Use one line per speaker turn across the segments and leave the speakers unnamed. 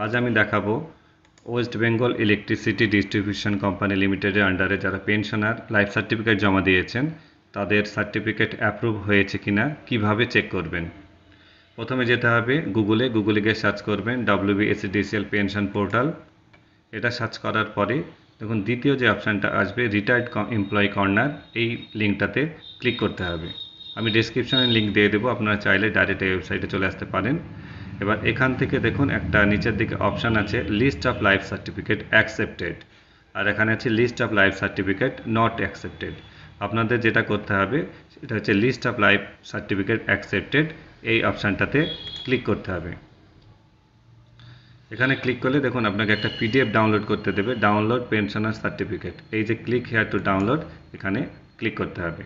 আজ আমি দেখাবো West Bengal electricity distribution company লিমিটেডের আন্ডারে যারা পেনশনার লাইফ সার্টিফিকেট জমা দিয়েছেন তাদের সার্টিফিকেট অ্যাপ্রুভ হয়েছে কিনা কিভাবে চেক করবেন। প্রথমে যেতে হবে গুগলে গিয়ে সার্চ করবেন WBSEDCL পেনশন পোর্টাল। এটা সার্চ করার পরে দেখুন দ্বিতীয় যে অপশানটা আসবে রিটায়ার্ড এমপ্লয়ি কর্নার, এই লিঙ্কটাতে ক্লিক করতে হবে। আমি ডেসক্রিপশনে লিঙ্ক দিয়ে দেবো, আপনারা চাইলে ডাইরেক্ট এই ওয়েবসাইটে চলে আসতে পারেন। এবার এখান থেকে দেখুন একটা নিচের দিকে অপশান আছে list of life certificate accepted, আর এখানে আছে list of life certificate not accepted. আপনাদের যেটা করতে হবে সেটা হচ্ছে list of life certificate accepted, এই অপশানটাতে ক্লিক করতে হবে। এখানে ক্লিক করলে দেখুন আপনাকে একটা PDF ডাউনলোড করতে দেবে, ডাউনলোড পেনশনার সার্টিফিকেট। এই যে ক্লিক হেয়ার টু ডাউনলোড, এখানে ক্লিক করতে হবে।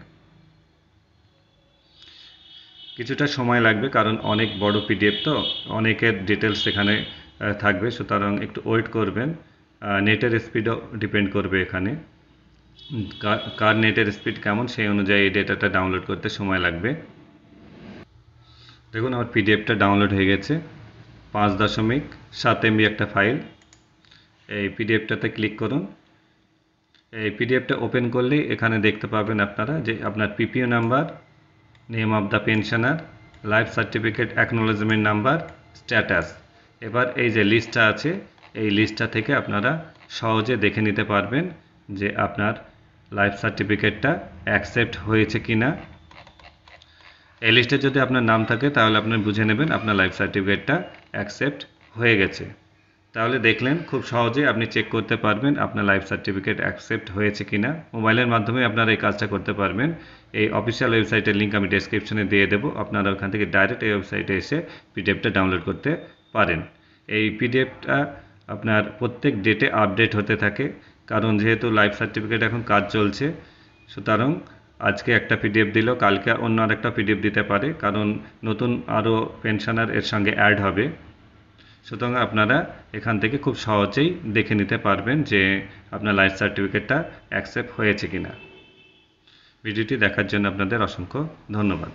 কিছুটা সময় লাগবে কারণ অনেক বড় PDF, তো অনেকের ডিটেলস এখানে থাকবে, সুতরাং একটু ওয়েট করবেন। নেটের স্পিডও ডিপেন্ড করবে এখানে, কার নেটের স্পিড কেমন সেই অনুযায়ী এই ডেটাটা ডাউনলোড করতে সময় লাগবে। দেখুন আমার PDFটা ডাউনলোড হয়ে গেছে, 5.7 MB একটা ফাইল। এই PDFটাতে ক্লিক করুন। এই PDFটা ওপেন করলেই এখানে দেখতে পাবেন আপনারা যে আপনার PPO number, name of the pensioner, life certificate acknowledgement number, status. এবার এই যে লিস্টটা আছে এই লিস্টটা থেকে আপনারা সহজে দেখে নিতে পারবেন যে আপনার লাইফ সার্টিফিকেটটা অ্যাকসেপ্ট হয়েছে কিনা। এই লিস্টে যদি আপনার নাম থাকে তাহলে আপনি বুঝে নেবেন আপনার লাইফ সার্টিফিকেটটা অ্যাকসেপ্ট হয়ে গেছে। তাহলে দেখলেন খুব সহজেই আপনি চেক করতে পারবেন আপনার লাইফ সার্টিফিকেট অ্যাকসেপ্ট হয়েছে কিনা। মোবাইলের মাধ্যমে আপনারা এই কাজটা করতে পারবেন। এই অফিসিয়াল ওয়েবসাইটের লিঙ্ক আমি ডেসক্রিপশনে দিয়ে দেবো, আপনারা ওখান থেকে ডাইরেক্ট এই ওয়েবসাইটে এসে PDFটা ডাউনলোড করতে পারেন। এই PDFটা আপনার প্রত্যেক ডেটে আপডেট হতে থাকে, কারণ যেহেতু লাইফ সার্টিফিকেট এখন কাজ চলছে, সুতরাং আজকে একটা PDF দিল, কালকে অন্য আরেকটা PDF দিতে পারে, কারণ নতুন আরও পেনশনার এর সঙ্গে অ্যাড হবে। সুতরাং আপনারা এখান থেকে খুব সহজেই দেখে নিতে পারবেন যে আপনার লাইফ সার্টিফিকেটটা অ্যাকসেপ্ট হয়েছে কিনা। ভিডিওটি দেখার জন্য আপনাদের অসংখ্য ধন্যবাদ।